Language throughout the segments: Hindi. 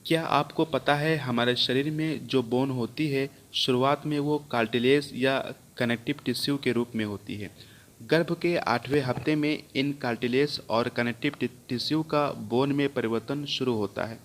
क्या आपको पता है हमारे शरीर में जो बोन होती है शुरुआत में वो कार्टिलेज या कनेक्टिव टिश्यू के रूप में होती है। गर्भ के 8वें हफ्ते में इन कार्टिलेज और कनेक्टिव टिश्यू का बोन में परिवर्तन शुरू होता है।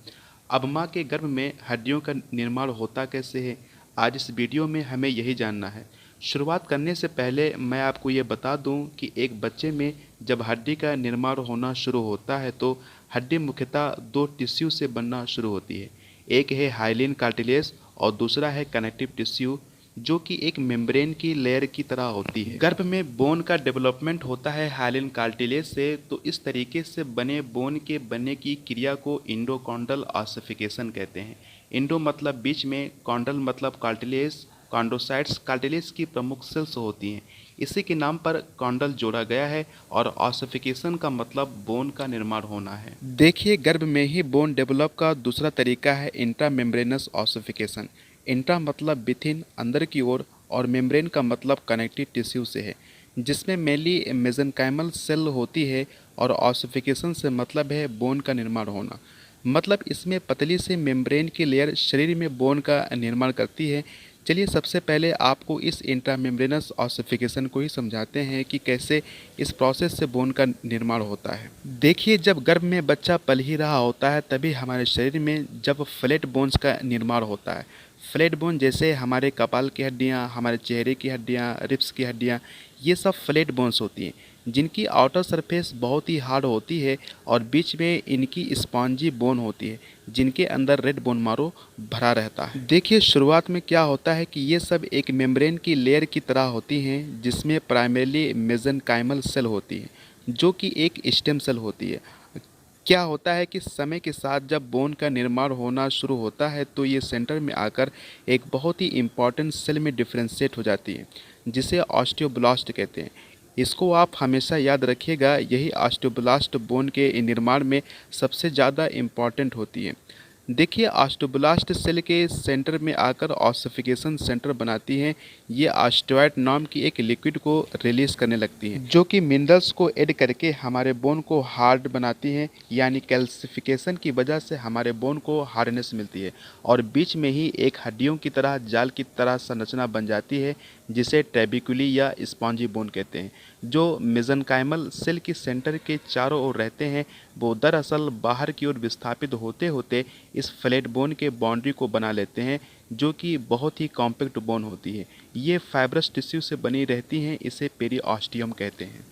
अब माँ के गर्भ में हड्डियों का निर्माण होता कैसे है, आज इस वीडियो में हमें यही जानना है। शुरुआत करने से पहले मैं आपको ये बता दूं कि एक बच्चे में जब हड्डी का निर्माण होना शुरू होता है तो हड्डी मुख्यतः दो टिश्यू से बनना शुरू होती है। एक है हाइलिन कार्टिलेज और दूसरा है कनेक्टिव टिश्यू, जो कि एक मेम्ब्रेन की लेयर की तरह होती है। गर्भ में बोन का डेवलपमेंट होता है हाइलिन कार्टिलेज से, तो इस तरीके से बने बोन के बनने की क्रिया को इंडोकॉन्डल ऑसिफिकेशन कहते हैं। इंडो मतलब बीच में, कॉन्डल मतलब कार्टिलेज, कॉन्डोसाइट्स कार्टिलेज की प्रमुख सेल्स होती हैं। इसी के नाम पर कॉन्डल जोड़ा गया है और ऑसिफिकेशन का मतलब बोन का निर्माण होना है। देखिए, गर्भ में ही बोन डेवलप का दूसरा तरीका है इंट्रामेम्ब्रेनस ऑसिफिकेशन। इंट्रा मतलब विथिन, अंदर की ओर, और मेम्ब्रेन का मतलब कनेक्टिव टिश्यू से है, जिसमें मेनली मेसेंकाइमल सेल होती है। और ऑसिफिकेशन से मतलब है बोन का निर्माण होना, मतलब इसमें पतली सी मेम्ब्रेन की लेयर शरीर में बोन का निर्माण करती है। चलिए सबसे पहले आपको इस इंट्रामेम्ब्रेनस ऑसिफिकेशन को ही समझाते हैं कि कैसे इस प्रोसेस से बोन का निर्माण होता है। देखिए, जब गर्भ में बच्चा पल ही रहा होता है तभी हमारे शरीर में जब फ्लैट बोन्स का निर्माण होता है। फ्लैट बोन जैसे हमारे कपाल की हड्डियाँ, हमारे चेहरे की हड्डियाँ, रिब्स की हड्डियाँ, ये सब फ्लैट बोन्स होती हैं, जिनकी आउटर सरफेस बहुत ही हार्ड होती है और बीच में इनकी स्पॉन्जी बोन होती है, जिनके अंदर रेड बोन मारो भरा रहता है। देखिए, शुरुआत में क्या होता है कि ये सब एक मेम्ब्रेन की लेयर की तरह होती हैं, जिसमें प्राइमरीली मेसेंकाइमल सेल होती है, जो कि एक स्टेम सेल होती है। क्या होता है कि समय के साथ जब बोन का निर्माण होना शुरू होता है तो ये सेंटर में आकर एक बहुत ही इम्पॉर्टेंट सेल में डिफ्रेंशिएट हो जाती है, जिसे ऑस्टियोब्लास्ट कहते हैं। इसको आप हमेशा याद रखिएगा, यही ऑस्टियोब्लास्ट बोन के निर्माण में सबसे ज़्यादा इम्पॉर्टेंट होती है। देखिए, ऑस्टियोब्लास्ट सेल के सेंटर में आकर ऑसिफिकेशन सेंटर बनाती हैं। ये ऑस्टियोइड नाम की एक लिक्विड को रिलीज करने लगती हैं, जो कि मिनरल्स को ऐड करके हमारे बोन को हार्ड बनाती हैं। यानी कैल्सिफिकेशन की वजह से हमारे बोन को हार्डनेस मिलती है और बीच में ही एक हड्डियों की तरह जाल की तरह संरचना बन जाती है, जिसे ट्रेबिकुली या स्पॉन्जी बोन कहते हैं। जो मेसेंकाइमल सेल की सेंटर के चारों ओर रहते हैं, वो दरअसल बाहर की ओर विस्थापित होते होते इस फ्लैट बोन के बाउंड्री को बना लेते हैं, जो कि बहुत ही कॉम्पैक्ट बोन होती है। ये फाइब्रस टिश्यू से बनी रहती हैं, इसे पेरीऑस्टियम कहते हैं।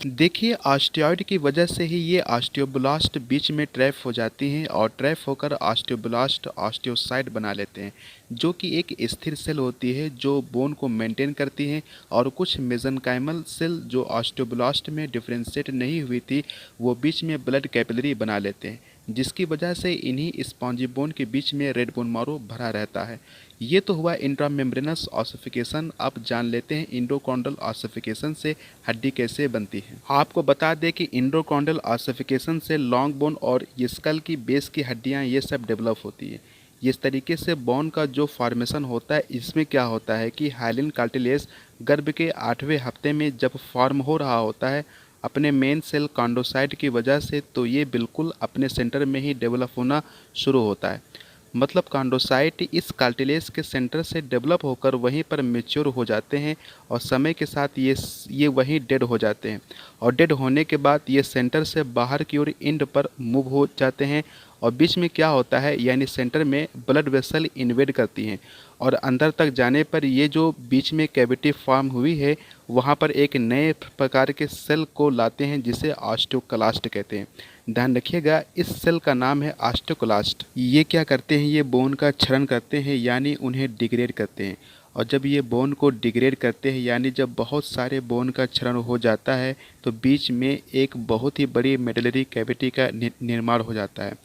देखिए, ऑस्टियोइड की वजह से ही ये ऑस्टियोब्लास्ट बीच में ट्रैप हो जाती हैं और ट्रैप होकर ऑस्टियोब्लास्ट ऑस्टियोसाइट बना लेते हैं, जो कि एक स्थिर सेल होती है जो बोन को मेंटेन करती हैं। और कुछ मेसेंकाइमल सेल जो ऑस्टियोब्लास्ट में डिफ्रेंशिएट नहीं हुई थी, वो बीच में ब्लड कैपिलरी बना लेते हैं, जिसकी वजह से इन्हीं स्पॉन्जी बोन के बीच में रेड बोन मारो भरा रहता है। ये तो हुआ इंट्रामेम्ब्रेनस ऑसिफिकेशन। अब जान लेते हैं इंडोकॉन्डल ऑसिफिकेशन से हड्डी कैसे बनती है। आपको बता दें कि इंडोकॉन्डल ऑसिफिकेशन से लॉन्ग बोन और स्कल की बेस की हड्डियां ये सब डेवलप होती है। इस तरीके से बोन का जो फॉर्मेशन होता है, इसमें क्या होता है कि हाइलिन कार्टिलेज गर्भ के 8वें हफ्ते में जब फॉर्म हो रहा होता है अपने मेन सेल कॉन्डोसाइट की वजह से, तो ये बिल्कुल अपने सेंटर में ही डेवलप होना शुरू होता है। मतलब कॉन्डोसाइट इस कार्टिलेज के सेंटर से डेवलप होकर वहीं पर मैच्योर हो जाते हैं और समय के साथ ये वहीं डेड हो जाते हैं। और डेड होने के बाद ये सेंटर से बाहर की ओर एंड पर मूव हो जाते हैं और बीच में क्या होता है, यानी सेंटर में ब्लड वेसल इन्वेड करती हैं और अंदर तक जाने पर ये जो बीच में कैविटी फॉर्म हुई है, वहाँ पर एक नए प्रकार के सेल को लाते हैं, जिसे ऑस्टियोक्लास्ट कहते हैं। ध्यान रखिएगा, इस सेल का नाम है ऑस्टियोक्लास्ट। ये क्या करते हैं, ये बोन का क्षरण करते हैं, यानी उन्हें डिग्रेड करते हैं। और जब ये बोन को डिग्रेड करते हैं, यानी जब बहुत सारे बोन का क्षरण हो जाता है, तो बीच में एक बहुत ही बड़ी मेडलरी कैविटी का निर्माण हो जाता है।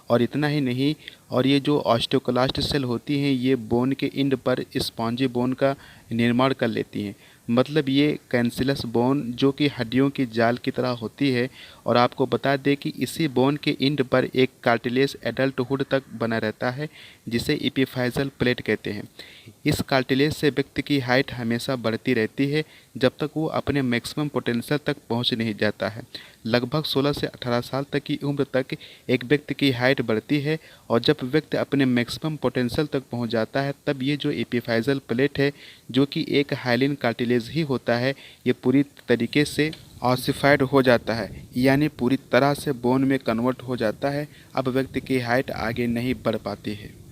और इतना ही नहीं, और ये जो ऑस्टियोक्लास्ट सेल होती हैं, ये बोन के एंड पर स्पॉन्जी बोन का निर्माण कर लेती हैं। मतलब ये कैंसिलस बोन जो कि हड्डियों की जाल की तरह होती है। और आपको बता दें कि इसी बोन के एंड पर एक कार्टिलेज एडल्टहुड तक बना रहता है, जिसे एपिफाइजल प्लेट कहते हैं। इस कार्टिलेज से व्यक्ति की हाइट हमेशा बढ़ती रहती है, जब तक वो अपने मैक्सिमम पोटेंशियल तक पहुंच नहीं जाता है। लगभग 16 से 18 साल तक की उम्र तक एक व्यक्ति की हाइट बढ़ती है और जब व्यक्ति अपने मैक्सिमम पोटेंशियल तक पहुंच जाता है तब ये जो एपिफाइजल प्लेट है, जो कि एक हाइलिन कार्टिलेज ही होता है, ये पूरी तरीके से ऑसिफाइड हो जाता है, यानी पूरी तरह से बोन में कन्वर्ट हो जाता है। अब व्यक्ति की हाइट आगे नहीं बढ़ पाती है।